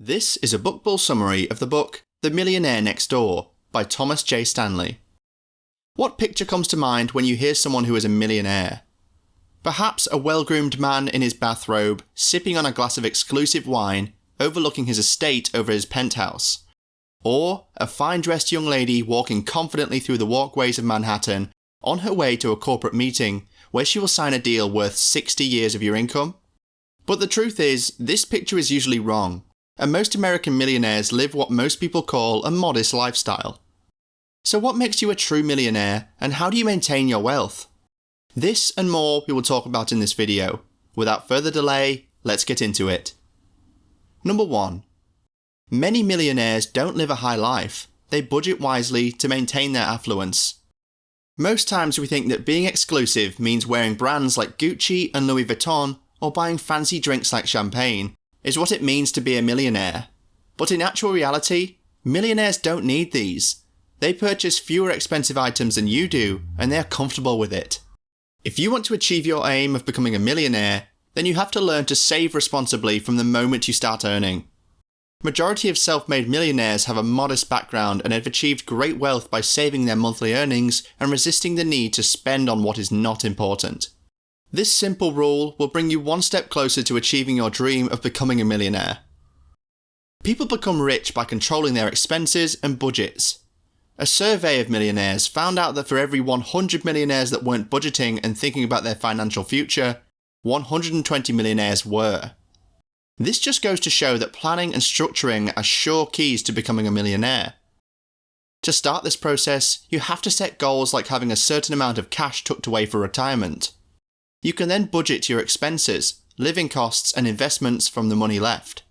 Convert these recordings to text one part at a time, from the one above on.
This is a bookball summary of the book The Millionaire Next Door by Thomas J. Stanley. What picture comes to mind when you hear someone who is a millionaire? Perhaps a well-groomed man in his bathrobe, sipping on a glass of exclusive wine, overlooking his estate over his penthouse. Or a fine-dressed young lady walking confidently through the walkways of Manhattan on her way to a corporate meeting where she will sign a deal worth 60 years of your income. But the truth is, this picture is usually wrong, and most American millionaires live what most people call a modest lifestyle. So what makes you a true millionaire, and how do you maintain your wealth? This and more we will talk about in this video. Without further delay, let's get into it. Number 1. Many millionaires don't live a high life. They budget wisely to maintain their affluence. Most times we think that being exclusive means wearing brands like Gucci and Louis Vuitton or buying fancy drinks like champagne is what it means to be a millionaire. But in actual reality, millionaires don't need these. They purchase fewer expensive items than you do, and they are comfortable with it. If you want to achieve your aim of becoming a millionaire, then you have to learn to save responsibly from the moment you start earning. Majority of self-made millionaires have a modest background and have achieved great wealth by saving their monthly earnings and resisting the need to spend on what is not important. This simple rule will bring you one step closer to achieving your dream of becoming a millionaire. People become rich by controlling their expenses and budgets. A survey of millionaires found out that for every 100 millionaires that weren't budgeting and thinking about their financial future, 120 millionaires were. This just goes to show that planning and structuring are sure keys to becoming a millionaire. To start this process, you have to set goals like having a certain amount of cash tucked away for retirement. You can then budget your expenses, living costs and investments from the money left.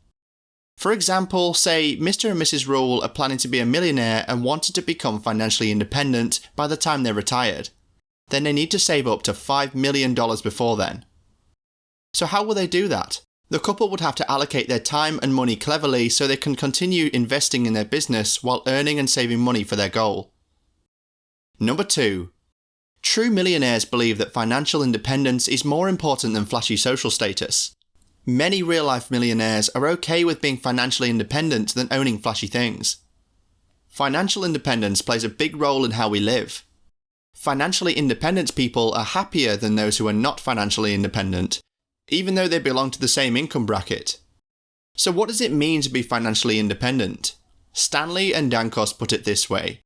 For example, say Mr. and Mrs. Rule are planning to be a millionaire and wanted to become financially independent by the time they're retired. Then they need to save up to $5 million before then. So how will they do that? The couple would have to allocate their time and money cleverly so they can continue investing in their business while earning and saving money for their goal. Number 2. True millionaires believe that financial independence is more important than flashy social status. Many real-life millionaires are okay with being financially independent than owning flashy things. Financial independence plays a big role in how we live. Financially independent people are happier than those who are not financially independent, even though they belong to the same income bracket. So what does it mean to be financially independent? Stanley and Dankos put it this way.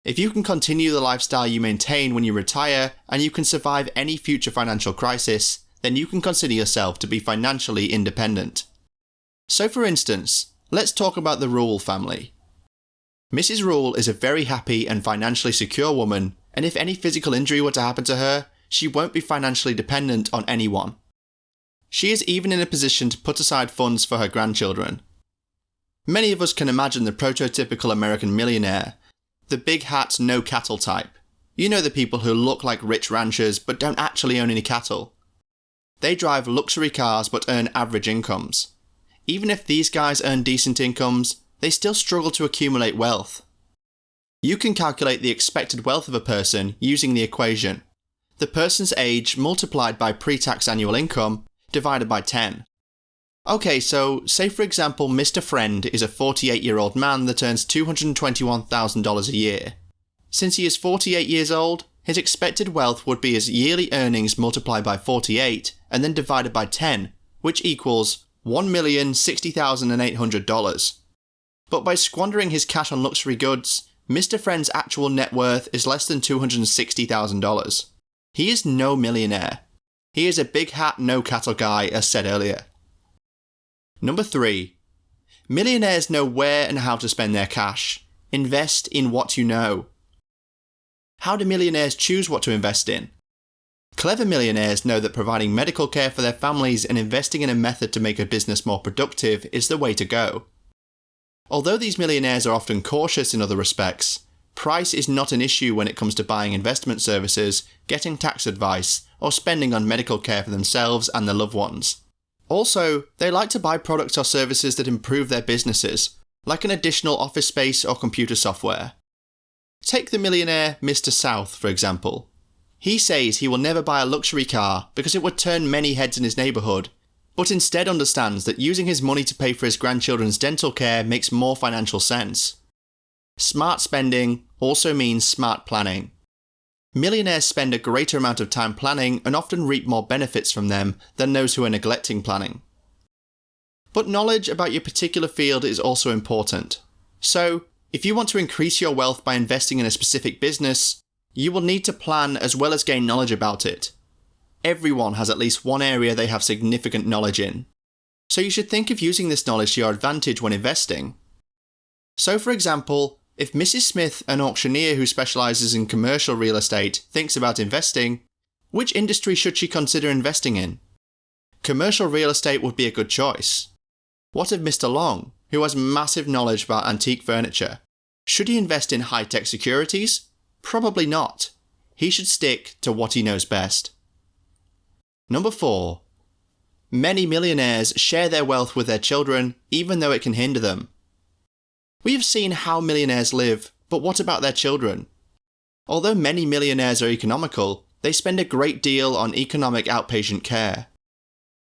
If you can continue the lifestyle you maintain when you retire and you can survive any future financial crisis, then you can consider yourself to be financially independent. So for instance, let's talk about the Rule family. Mrs. Rule is a very happy and financially secure woman, and if any physical injury were to happen to her, she won't be financially dependent on anyone. She is even in a position to put aside funds for her grandchildren. Many of us can imagine the prototypical American millionaire, the big hat, no cattle type. You know the people who look like rich ranchers but don't actually own any cattle. They drive luxury cars but earn average incomes. Even if these guys earn decent incomes, they still struggle to accumulate wealth. You can calculate the expected wealth of a person using the equation. The person's age multiplied by pre-tax annual income divided by 10. Okay, so say for example Mr. Friend is a 48-year-old man that earns $221,000 a year. Since he is 48 years old, his expected wealth would be his yearly earnings multiplied by 48 and then divided by 10, which equals $1,060,800. But by squandering his cash on luxury goods, Mr. Friend's actual net worth is less than $260,000. He is no millionaire. He is a big hat, no cattle guy, as said earlier. Number 3. Millionaires know where and how to spend their cash. Invest in what you know. How do millionaires choose what to invest in? Clever millionaires know that providing medical care for their families and investing in a method to make a business more productive is the way to go. Although these millionaires are often cautious in other respects, price is not an issue when it comes to buying investment services, getting tax advice, or spending on medical care for themselves and their loved ones. Also, they like to buy products or services that improve their businesses, like an additional office space or computer software. Take the millionaire Mr. South, for example. He says he will never buy a luxury car because it would turn many heads in his neighbourhood, but instead understands that using his money to pay for his grandchildren's dental care makes more financial sense. Smart spending also means smart planning. Millionaires spend a greater amount of time planning and often reap more benefits from them than those who are neglecting planning. But knowledge about your particular field is also important. So, if you want to increase your wealth by investing in a specific business, you will need to plan as well as gain knowledge about it. Everyone has at least one area they have significant knowledge in. So you should think of using this knowledge to your advantage when investing. So for example, if Mrs. Smith, an auctioneer who specialises in commercial real estate, thinks about investing, which industry should she consider investing in? Commercial real estate would be a good choice. What of Mr. Long, who has massive knowledge about antique furniture? Should he invest in high-tech securities? Probably not. He should stick to what he knows best. Number 4. Many millionaires share their wealth with their children, even though it can hinder them. We have seen how millionaires live, but what about their children? Although many millionaires are economical, they spend a great deal on economic outpatient care.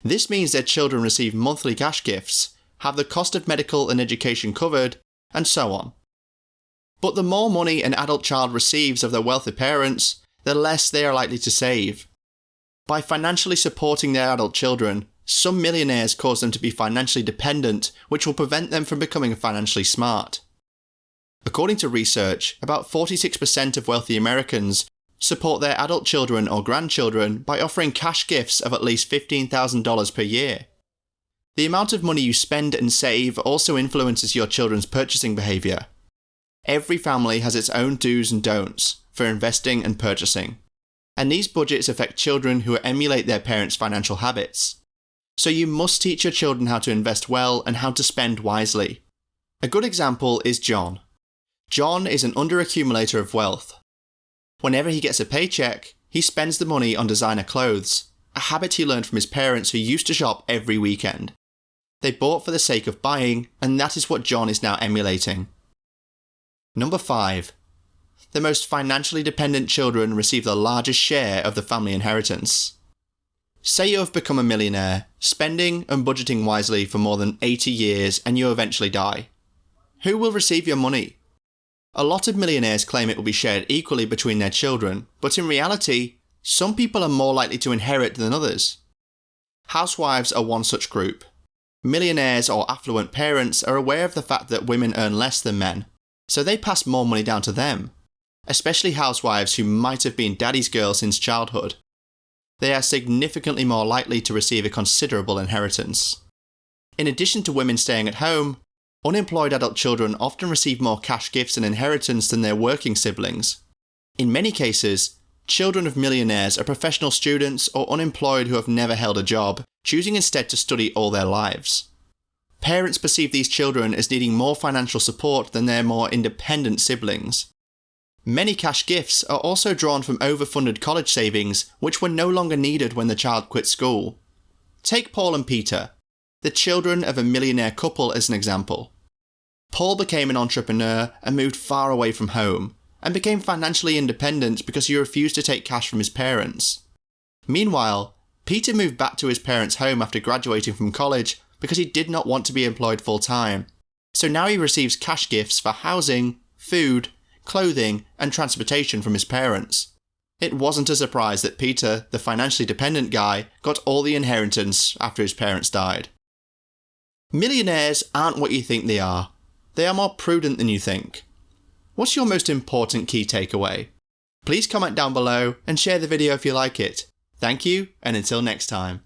This means their children receive monthly cash gifts, have the cost of medical and education covered, and so on. But the more money an adult child receives of their wealthy parents, the less they are likely to save. By financially supporting their adult children, some millionaires cause them to be financially dependent, which will prevent them from becoming financially smart. According to research, about 46% of wealthy Americans support their adult children or grandchildren by offering cash gifts of at least $15,000 per year. The amount of money you spend and save also influences your children's purchasing behaviour. Every family has its own do's and don'ts for investing and purchasing, and these budgets affect children who emulate their parents' financial habits. So you must teach your children how to invest well and how to spend wisely. A good example is John. John is an underaccumulator of wealth. Whenever he gets a paycheck, he spends the money on designer clothes, a habit he learned from his parents who used to shop every weekend. They bought for the sake of buying, and that is what John is now emulating. Number 5. The most financially dependent children receive the largest share of the family inheritance. Say you have become a millionaire, spending and budgeting wisely for more than 80 years, and you eventually die. Who will receive your money? A lot of millionaires claim it will be shared equally between their children, but in reality, some people are more likely to inherit than others. Housewives are one such group. Millionaires or affluent parents are aware of the fact that women earn less than men, so they pass more money down to them, especially housewives who might have been daddy's girl since childhood. They are significantly more likely to receive a considerable inheritance. In addition to women staying at home, unemployed adult children often receive more cash gifts and inheritance than their working siblings. In many cases, children of millionaires are professional students or unemployed who have never held a job, choosing instead to study all their lives. Parents perceive these children as needing more financial support than their more independent siblings. Many cash gifts are also drawn from overfunded college savings, which were no longer needed when the child quit school. Take Paul and Peter, the children of a millionaire couple, as an example. Paul became an entrepreneur and moved far away from home, and became financially independent because he refused to take cash from his parents. Meanwhile, Peter moved back to his parents' home after graduating from college because he did not want to be employed full-time. So now he receives cash gifts for housing, food, clothing, and transportation from his parents. It wasn't a surprise that Peter, the financially dependent guy, got all the inheritance after his parents died. Millionaires aren't what you think they are. They are more prudent than you think. What's your most important key takeaway? Please comment down below and share the video if you like it. Thank you, and until next time.